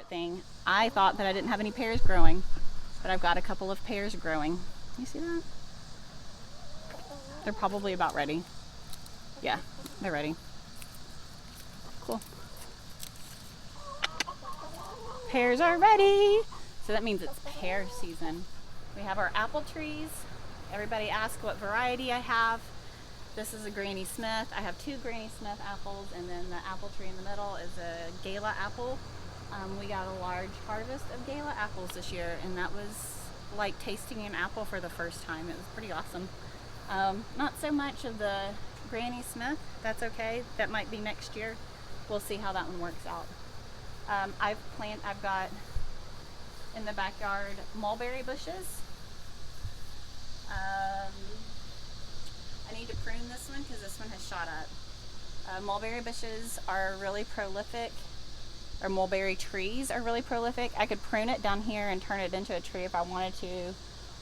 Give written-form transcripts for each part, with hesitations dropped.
favorite thing. I thought that I didn't have any pears growing, but I've got a couple of pears growing. You see that? They're probably about ready. Yeah, they're ready. Cool. Pears are ready. So that means it's pear season. We have our apple trees. Everybody asks what variety I have. This is a Granny Smith. I have 2 Granny Smith apples, and then the apple tree in the middle is a Gala apple. We got a large harvest of Gala apples this year, and that was like tasting an apple for the first time. It was pretty awesome. Not so much of the Granny Smith. That's okay. That might be next year. We'll see how that one works out. I've got in the backyard mulberry bushes. I need to prune this one because this one has shot up. Mulberry bushes are really prolific, or mulberry trees are really prolific. I could prune it down here and turn it into a tree if I wanted to.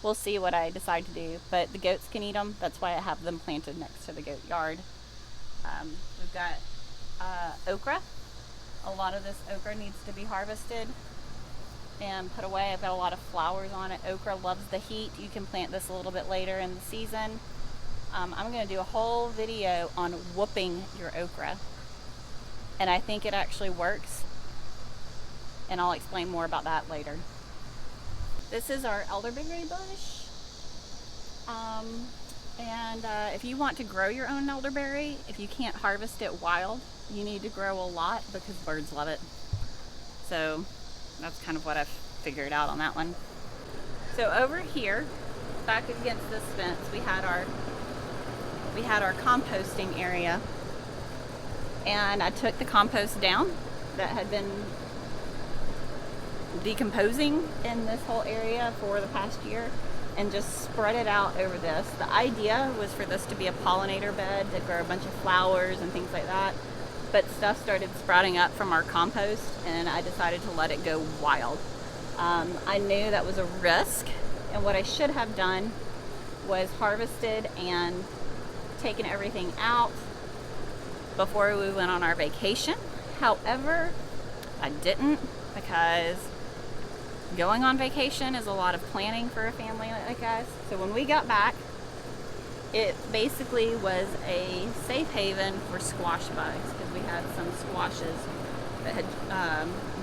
We'll see what I decide to do, but the goats can eat them. That's why I have them planted next to the goat yard. We've got okra. A lot of this okra needs to be harvested and put away. I've got a lot of flowers on it. Okra loves the heat. You can plant this a little bit later in the season. I'm going to do a whole video on whooping your okra, and I think it actually works, and I'll explain more about that later. This is our elderberry bush, and if you want to grow your own elderberry, if you can't harvest it wild, you need to grow a lot because birds love it. So that's kind of what I've figured out on that one. So over here, back against this fence, we had our composting area, and I took the compost down that had been decomposing in this whole area for the past year and just spread it out over this. The idea was for this to be a pollinator bed to grow a bunch of flowers and things like that, but stuff started sprouting up from our compost and I decided to let it go wild. I knew that was a risk, and what I should have done was harvested and taken everything out before we went on our vacation. However, I didn't, because going on vacation is a lot of planning for a family like us. So when we got back, it basically was a safe haven for squash bugs, because we had some squashes that had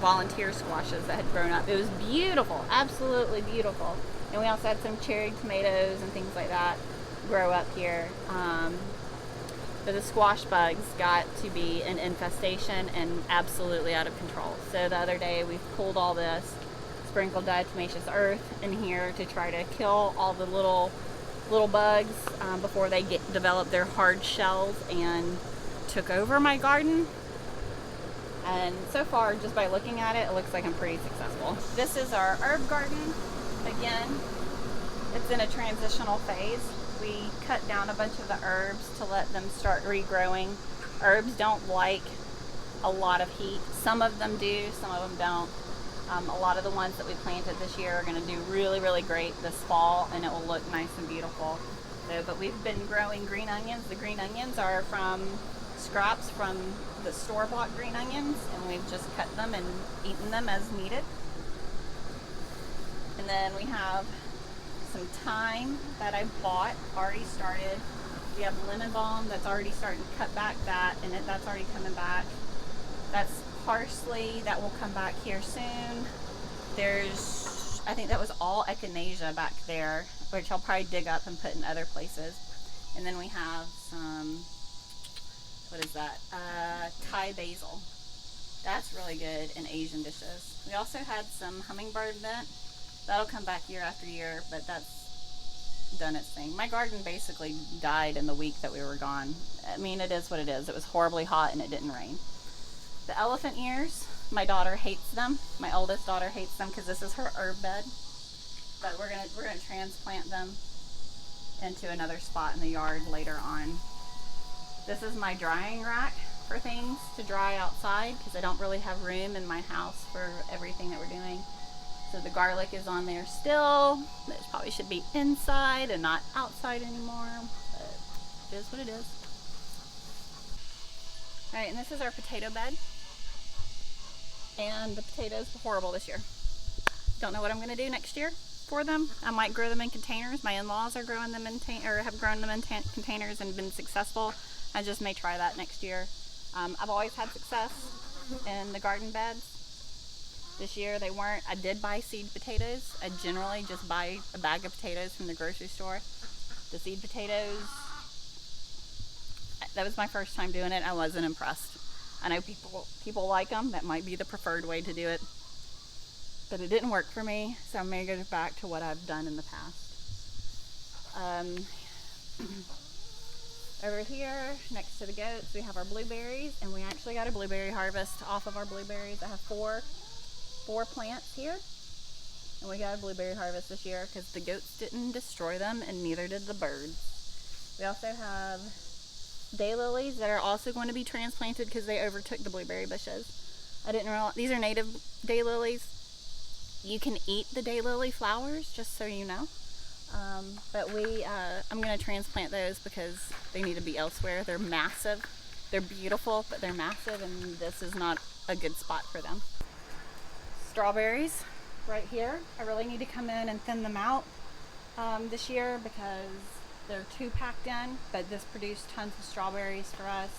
volunteer squashes that had grown up. It was beautiful, absolutely beautiful. And we also had some cherry tomatoes and things like that grow up here. But the squash bugs got to be an infestation and absolutely out of control. So the other day we pulled all this, sprinkled diatomaceous earth in here to try to kill all the little bugs before they develop their hard shells and took over my garden. And so far, just by looking at it, it looks like I'm pretty successful. This is our herb garden. Again, it's in a transitional phase. We cut down a bunch of the herbs to let them start regrowing. Herbs don't like a lot of heat. Some of them do, some of them don't. A lot of the ones that we planted this year are going to do really, really great this fall, and it will look nice and beautiful. So, but we've been growing green onions. The green onions are from scraps from the store-bought green onions, and we've just cut them and eaten them as needed. And then we have some thyme that I bought, already started. We have lemon balm that's already starting to cut back that, and that's already coming back. That's parsley that will come back here soon. There's, I think that was all echinacea back there, which I'll probably dig up and put in other places. And then we have some, what is that? Thai basil. That's really good in Asian dishes. We also had some hummingbird mint. That'll come back year after year, but that's done its thing. My garden basically died in the week that we were gone. I mean, it is what it is. It was horribly hot and it didn't rain. The elephant ears, my daughter hates them. My oldest daughter hates them because this is her herb bed. But we're gonna transplant them into another spot in the yard later on. This is my drying rack for things to dry outside, because I don't really have room in my house for everything that we're doing. So the garlic is on there still. It probably should be inside and not outside anymore, but it is what it is. All right, and this is our potato bed. and the potatoes were horrible this year. Don't know what I'm going to do next year for them. I might grow them in containers. My in-laws are growing them in have grown them in containers and been successful. I just may try that next year. I've always had success in the garden beds. This year they weren't. I did buy seed potatoes. I generally just buy a bag of potatoes from the grocery store. The seed potatoes, that was my first time doing it. I wasn't impressed. I know people like them. That might be the preferred way to do it. But it didn't work for me, so I'm going to go back to what I've done in the past. Over here, next to the goats, we have our blueberries, and we actually got a blueberry harvest off of our blueberries. I have four plants here, and we got a blueberry harvest this year because the goats didn't destroy them, and neither did the birds. We also have daylilies that are also going to be transplanted because they overtook the blueberry bushes. I didn't realize these are native daylilies. You can eat the daylily flowers, just so you know. But I'm going to transplant those because they need to be elsewhere. They're massive. They're beautiful, but they're massive, and this is not a good spot for them. Strawberries right here. I really need to come in and thin them out this year because they're too packed in, but this produced tons of strawberries for us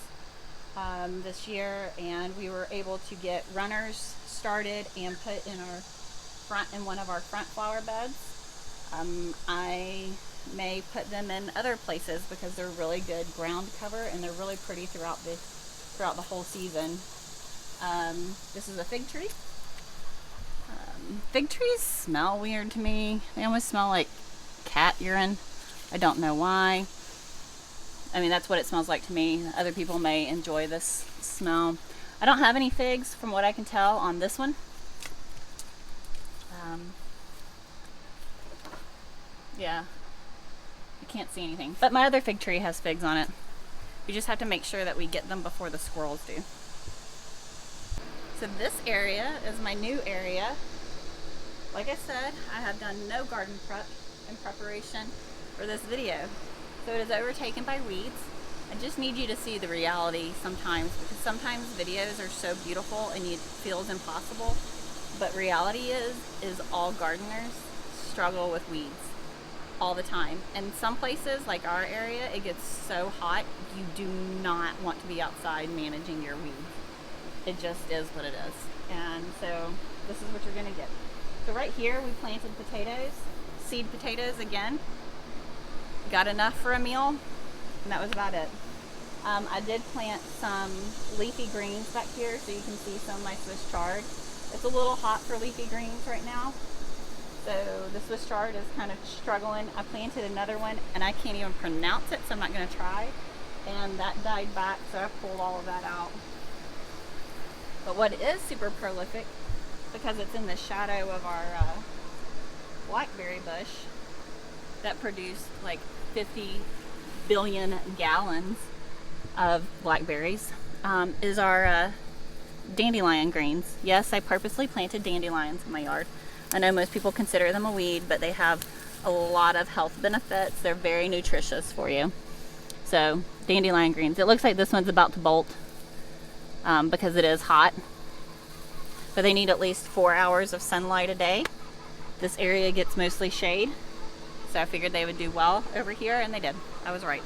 this year, and we were able to get runners started and put in one of our front flower beds. I may put them in other places because they're really good ground cover and they're really pretty throughout the whole season. This is a fig tree. Fig trees smell weird to me. They almost smell like cat urine. I don't know why. I mean, that's what it smells like to me. Other people may enjoy this smell. I don't have any figs from what I can tell on this one. Yeah, you can't see anything. But my other fig tree has figs on it. We just have to make sure that we get them before the squirrels do. So this area is my new area. Like I said, I have done no garden prep in preparation for this video. So it is overtaken by weeds. I just need you to see the reality sometimes, because sometimes videos are so beautiful and it feels impossible. But reality is all gardeners struggle with weeds all the time. And some places, like our area, it gets so hot, you do not want to be outside managing your weeds. It just is what it is. And so this is what you're gonna get. So right here, we planted potatoes, seed potatoes again. Got enough for a meal, and that was about it. I did plant some leafy greens back here, so you can see some of my Swiss chard. It's a little hot for leafy greens right now. So the Swiss chard is kind of struggling. I planted another one and I can't even pronounce it, so I'm not going to try. And that died back, so I pulled all of that out. But what is super prolific, because it's in the shadow of our Blackberry Bush that produced like 50 billion gallons of blackberries, is our dandelion greens. Yes, I purposely planted dandelions in my yard. I know most people consider them a weed, but they have a lot of health benefits. They're very nutritious for you. So, dandelion greens. It looks like this one's about to bolt because it is hot. But they need at least 4 hours of sunlight a day. This area gets mostly shade. So I figured they would do well over here, and they did. I was right.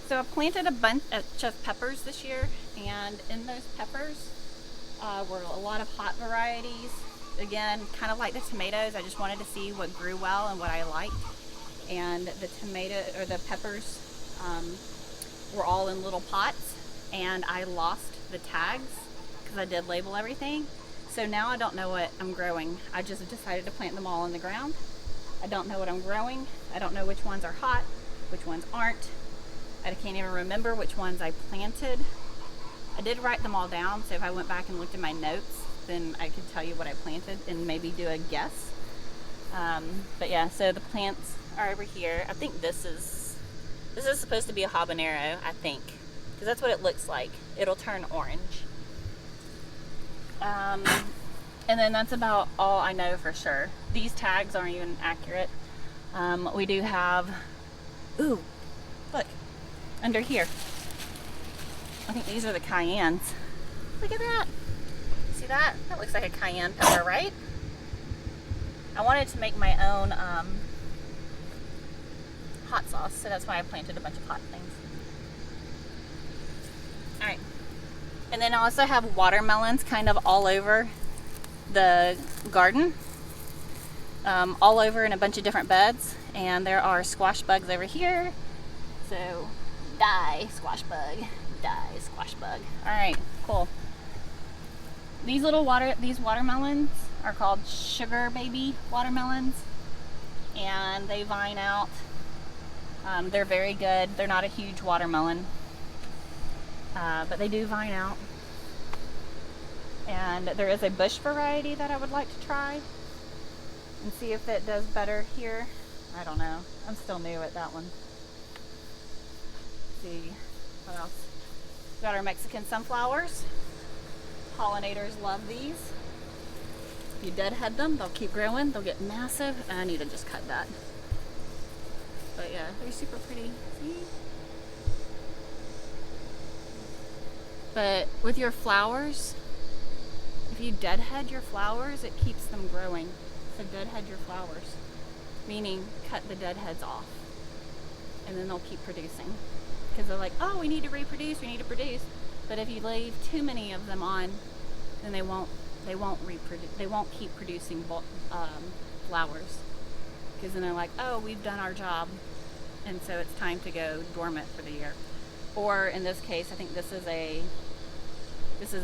So I planted a bunch of peppers this year, and in those peppers were a lot of hot varieties. Again, kind of like the tomatoes, I just wanted to see what grew well and what I liked. And the peppers were all in little pots, and I lost the tags because I did label everything. So now I don't know what I'm growing. I just decided to plant them all in the ground. I don't know what I'm growing. I don't know which ones are hot, which ones aren't. I can't even remember which ones I planted. I did write them all down, so if I went back and looked at my notes, then I could tell you what I planted and maybe do a guess. But yeah, so the plants are over here. I think this is supposed to be a habanero, I think, because that's what it looks like. It'll turn orange. And then that's about all I know for sure. These tags aren't even accurate. We do have, ooh, look, under here. I think these are the cayennes. Look at that. See that? That looks like a cayenne pepper, right? I wanted to make my own hot sauce, so that's why I planted a bunch of hot things. Alright. And then I also have watermelons kind of all over the garden. All over in a bunch of different beds. And there are squash bugs over here. So, die, squash bug. Die, squash bug. Alright, cool. These watermelons are called sugar baby watermelons. And they vine out. They're very good. They're not a huge watermelon. But they do vine out. And there is a bush variety that I would like to try and see if it does better here. I don't know. I'm still new at that one. Let's see what else. We got our Mexican sunflowers. Pollinators love these. If you deadhead them, they'll keep growing. They'll get massive. I need to just cut that. But yeah, they're super pretty. See? But with your flowers, if you deadhead your flowers, it keeps them growing. So deadhead your flowers, meaning cut the deadheads off, and then they'll keep producing. Because they're like, oh, we need to reproduce, we need to produce. But if you leave too many of them on, then they won't reproduce. They won't keep producing flowers. Because then they're like, oh, we've done our job, and so it's time to go dormant for the year. Or in this case, I think this is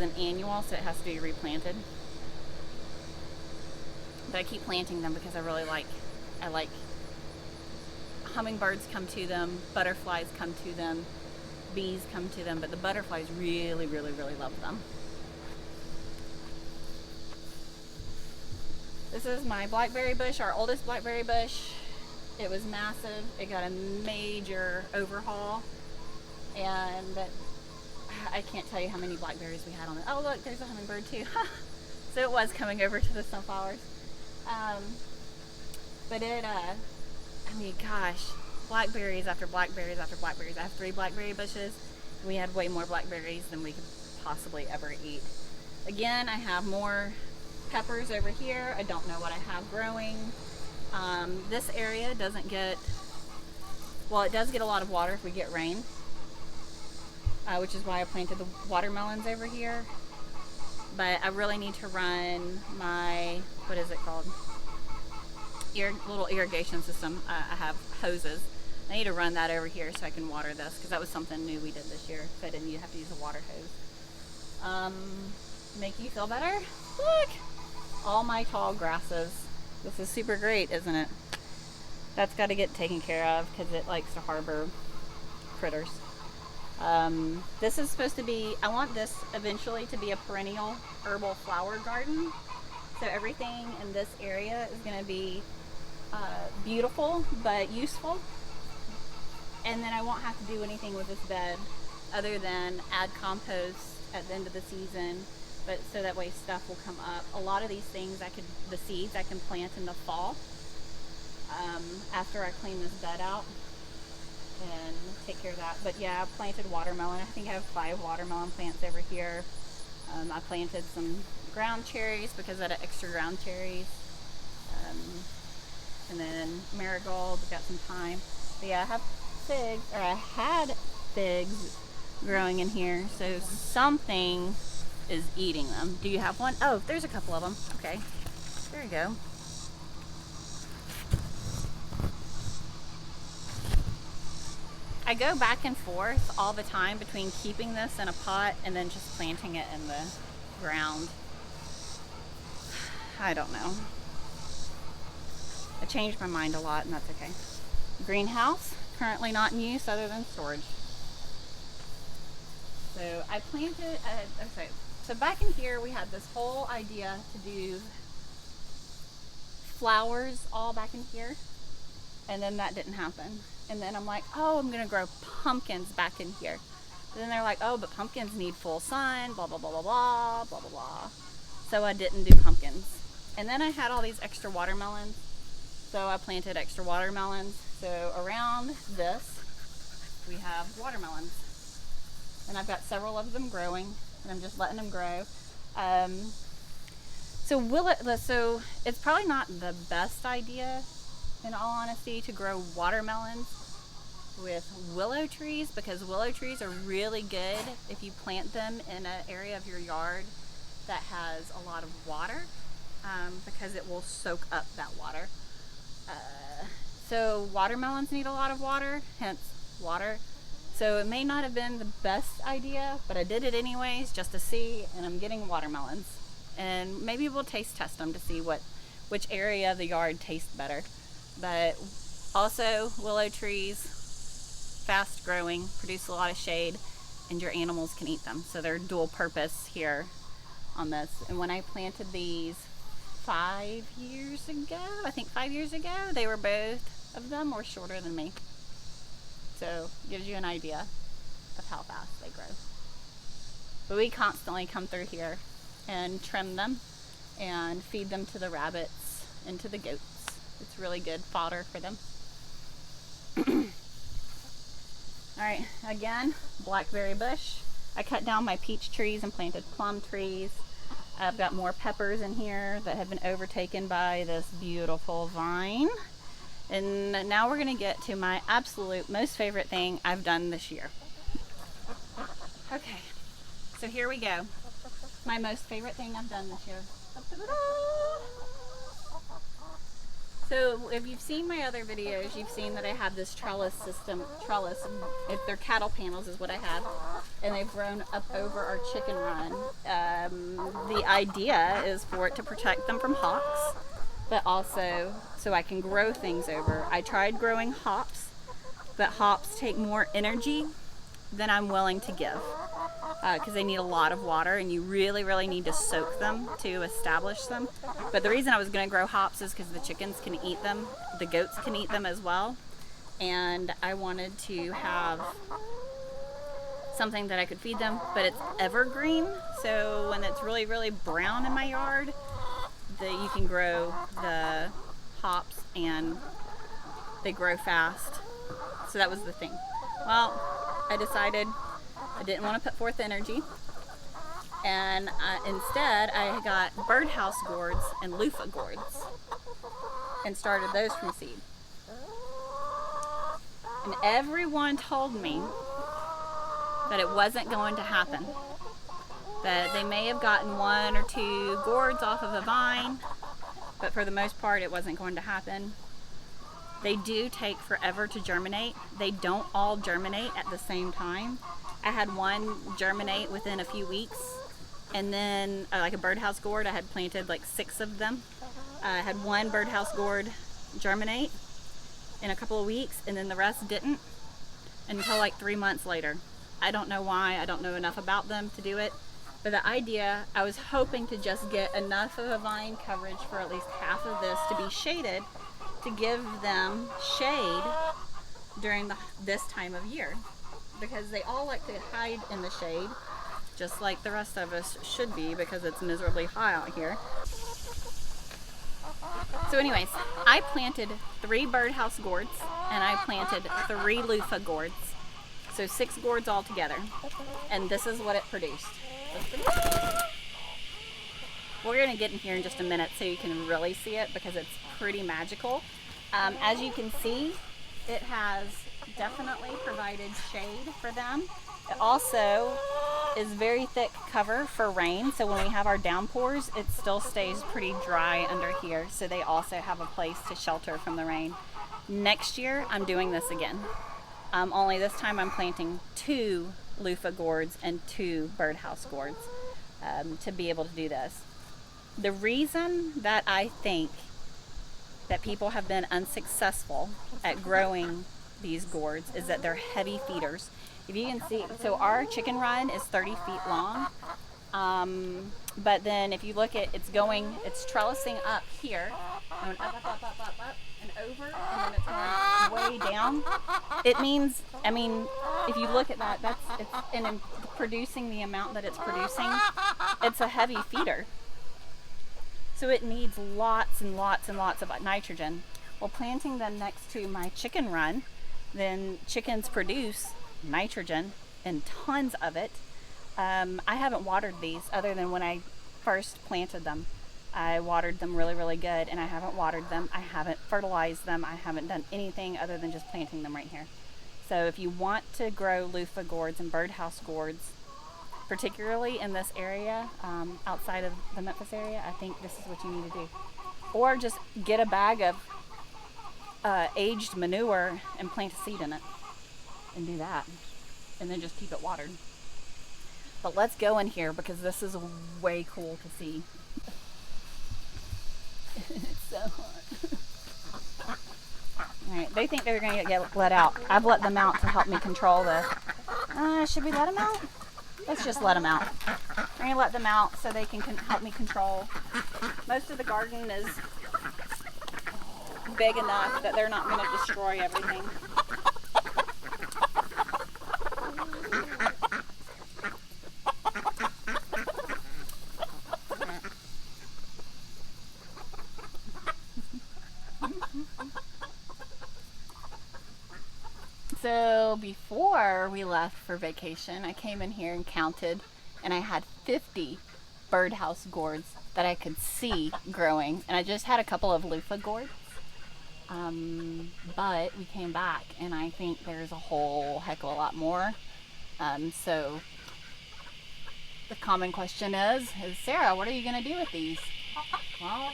an annual, so it has to be replanted. But I keep planting them because I like hummingbirds come to them, butterflies come to them, bees come to them, but the butterflies really, really, really love them. This is my blackberry bush, our oldest blackberry bush. It was massive. It got a major overhaul, and I can't tell you how many blackberries we had on it. Oh look, there's a hummingbird too. So it was coming over to the sunflowers. But I mean, gosh, blackberries after blackberries after blackberries. I have 3 blackberry bushes, and we had way more blackberries than we could possibly ever eat. Again, I have more peppers over here. I don't know what I have growing. This area doesn't get, well, it does get a lot of water if we get rain, which is why I planted the watermelons over here. But I really need to run my, what is it called? Little irrigation system. I have hoses. I need to run that over here so I can water this, because that was something new we did this year, so I didn't have to use a water hose. Make you feel better? Look! All my tall grasses. This is super great, isn't it? That's got to get taken care of because it likes to harbor critters. This is supposed to be, I want this eventually to be a perennial herbal flower garden. So everything in this area is going to be beautiful but useful. And then I won't have to do anything with this bed other than add compost at the end of the season, but so that way stuff will come up. A lot of these things the seeds I can plant in the fall after I clean this bed out and take care of that. But yeah, I planted watermelon. I think I have 5 watermelon plants over here. I planted some ground cherries because I had extra ground cherries. And then marigold, got some thyme. But yeah, I have figs, or I had figs growing in here, so something is eating them. Do you have one? Oh, there's a couple of them. Okay, there you go. I go back and forth all the time between keeping this in a pot and then just planting it in the ground. I don't know. I changed my mind a lot, and that's okay. Greenhouse, currently not in use other than storage. So I planted, okay, so back in here we had this whole idea to do flowers all back in here, and then that didn't happen. And then I'm like, oh, I'm gonna grow pumpkins back in here. And then they're like, oh, but pumpkins need full sun, blah, blah, blah, blah, blah, blah, blah, blah. So I didn't do pumpkins. And then I had all these extra watermelons. So I planted extra watermelons. So around this, we have watermelons. and I've got several of them growing, and I'm just letting them grow. So it's probably not the best idea, in all honesty, to grow watermelons with willow trees, because willow trees are really good if you plant them in an area of your yard that has a lot of water, because it will soak up that water. So watermelons need a lot of water, hence water. So it may not have been the best idea, but I did it anyways just to see, and I'm getting watermelons. And maybe we'll taste test them to see which area of the yard tastes better. But also, willow trees, fast growing, produce a lot of shade, and your animals can eat them. So they're dual purpose here on this. And when I planted these 5 years ago, I think 5 years ago, they were both of them were shorter than me. So gives you an idea of how fast they grow. But we constantly come through here and trim them and feed them to the rabbits and to the goats. It's really good fodder for them. Alright, again, Blackberry Bush. I cut down my peach trees and planted plum trees. I've got more peppers in here that have been overtaken by this beautiful vine. And now we're going to get to my absolute most favorite thing I've done this year. Okay, so here we go. My most favorite thing I've done this year. So if you've seen my other videos, you've seen that I have this trellis, if they're cattle panels is what I have, and they've grown up over our chicken run. The idea is for it to protect them from hawks, but also so I can grow things over. I tried growing hops, but hops take more energy than I'm willing to give, because they need a lot of water, and you really, really need to soak them to establish them. But the reason I was going to grow hops is because the chickens can eat them, the goats can eat them as well, and I wanted to have something that I could feed them, but it's evergreen, so when it's really, really brown in my yard, you can grow the hops and they grow fast. So that was the thing. Well, I decided I didn't want to put forth energy, and instead I got Birdhouse Gourds and Loofah Gourds and started those from seed. And everyone told me that it wasn't going to happen, that they may have gotten 1 or 2 gourds off of a vine, but for the most part it wasn't going to happen. They do take forever to germinate. They don't all germinate at the same time. I had one germinate within a few weeks, and then like a birdhouse gourd, I had planted like 6 of them. I had one birdhouse gourd germinate in a couple of weeks, and then the rest didn't until like 3 months later. I don't know why. I don't know enough about them to do it. But the idea, I was hoping to just get enough of a vine coverage for at least half of this to be shaded, to give them shade during this time of year, because they all like to hide in the shade, just like the rest of us should be, because it's miserably hot out here. So anyways, I planted 3 birdhouse gourds and I planted 3 loofah gourds. So 6 gourds all together. And this is what it produced. We're going to get in here in just a minute so you can really see it, because it's pretty magical. As you can see, it has definitely provided shade for them. It also is very thick cover for rain, so when we have our downpours, it still stays pretty dry under here, so they also have a place to shelter from the rain. Next year, I'm doing this again. Only this time I'm planting 2 loofah gourds and 2 birdhouse gourds to be able to do this. The reason that I think that people have been unsuccessful at growing these gourds is that they're heavy feeders. If you can see, so our chicken run is 30 feet long, but then if you look at it's trellising up here, going up, and over, and then it's going way down. It means, I mean, if you look at that, in producing the amount that it's producing, it's a heavy feeder. So it needs lots and lots and lots of nitrogen. Well, planting them next to my chicken run, then chickens produce nitrogen and tons of it. I haven't watered these other than when I first planted them. I watered them really, really good, and I haven't watered them. I haven't fertilized them. I haven't done anything other than just planting them right here. So if you want to grow loofah gourds and birdhouse gourds, particularly in this area, outside of the Memphis area, I think this is what you need to do. Or just get a bag of aged manure and plant a seed in it and do that, and then just keep it watered. But let's go in here because this is way cool to see. It's so hot. Alright, they think they're going to get let out. I've let them out to help me control the... should we let them out? Let's just let them out. We're going to let them out so they can help me control. Most of the garden is big enough that they're not going to destroy everything. So before we left for vacation, I came in here and counted, and I had 50 birdhouse gourds that I could see growing, and I just had a couple of loofah gourds. But we came back, and I think there's a whole heck of a lot more. So the common question is Sarah, what are you going to do with these? Well,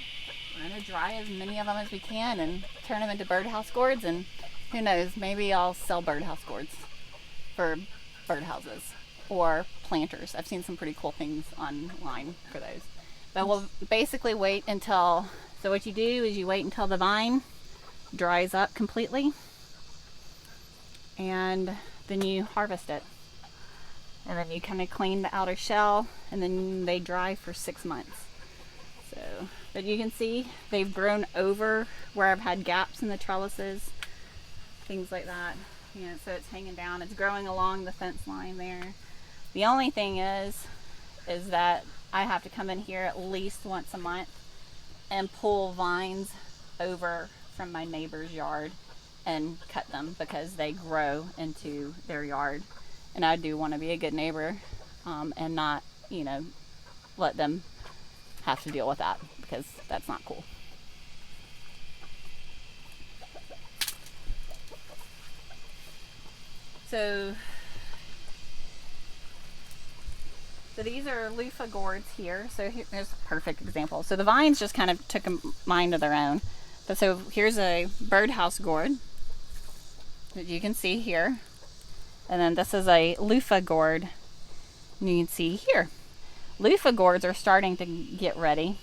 we're going to dry as many of them as we can and turn them into birdhouse gourds, and who knows, maybe I'll sell birdhouse gourds for birdhouses or planters. I've seen some pretty cool things online for those. But we'll basically wait until, so what you do is you wait until the vine dries up completely, and then you harvest it. And then you kind of clean the outer shell, and then they dry for 6 months. So, but you can see they've grown over where I've had gaps in the trellises, things like that. You know, so it's hanging down. It's growing along the fence line there. The only thing is that I have to come in here at least once a month and pull vines over from my neighbor's yard and cut them because they grow into their yard. And I do want to be a good neighbor, and not, you know, let them have to deal with that, because that's not cool. So these are loofah gourds here. So here's a perfect example. So the vines just kind of took a mind of their own. But so here's a birdhouse gourd that you can see here. And then this is a loofah gourd, and you can see here. Loofah gourds are starting to get ready.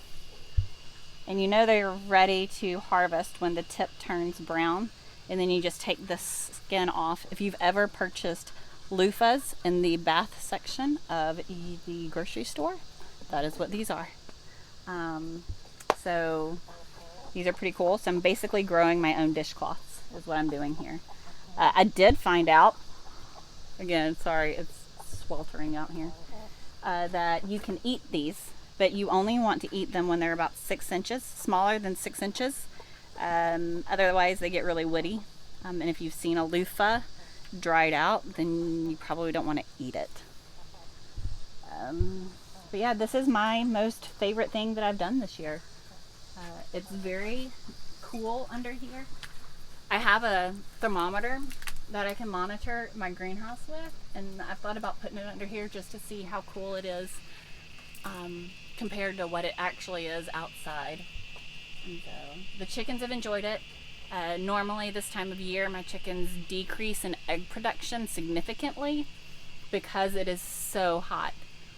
And you know they're ready to harvest when the tip turns brown. And then you just take the skin off. If you've ever purchased loofahs in the bath section of the grocery store, that is what these are. So these are pretty cool. So I'm basically growing my own dishcloths is what I'm doing here. I did find out, again, sorry, it's sweltering out here, that you can eat these, but you only want to eat them when they're about 6 inches, smaller than 6 inches. Otherwise they get really woody. And if you've seen a loofah dried out, then you probably don't want to eat it. But yeah, this is my most favorite thing that I've done this year. It's very cool under here. I have a thermometer that I can monitor my greenhouse with, and I've thought about putting it under here just to see how cool it is compared to what it actually is outside. And so the chickens have enjoyed it. Normally this time of year my chickens decrease in egg production significantly because it is so hot.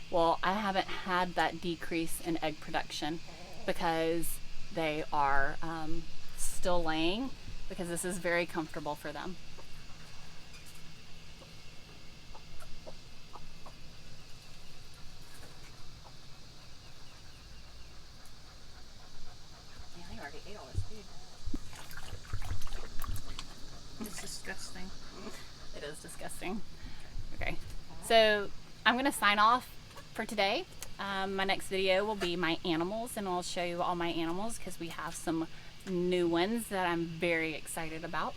Well, I haven't had that decrease in egg production because they are still laying, because this is very comfortable for them. Yeah, they already ate all this food. It's disgusting. It is disgusting. Okay, so I'm gonna sign off for today. My next video will be my animals, and I'll show you all my animals because we have some new ones that I'm very excited about.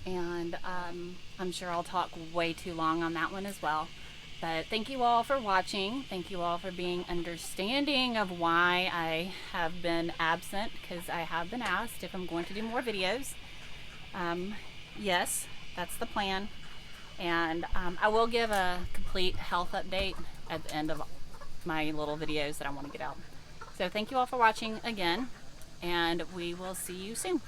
And I'm sure I'll talk way too long on that one as well. But thank you all for watching. Thank you all for being understanding of why I have been absent, because I have been asked if I'm going to do more videos. Yes, that's the plan. And I will give a complete health update at the end of my little videos that I want to get out. So thank you all for watching again, and we will see you soon.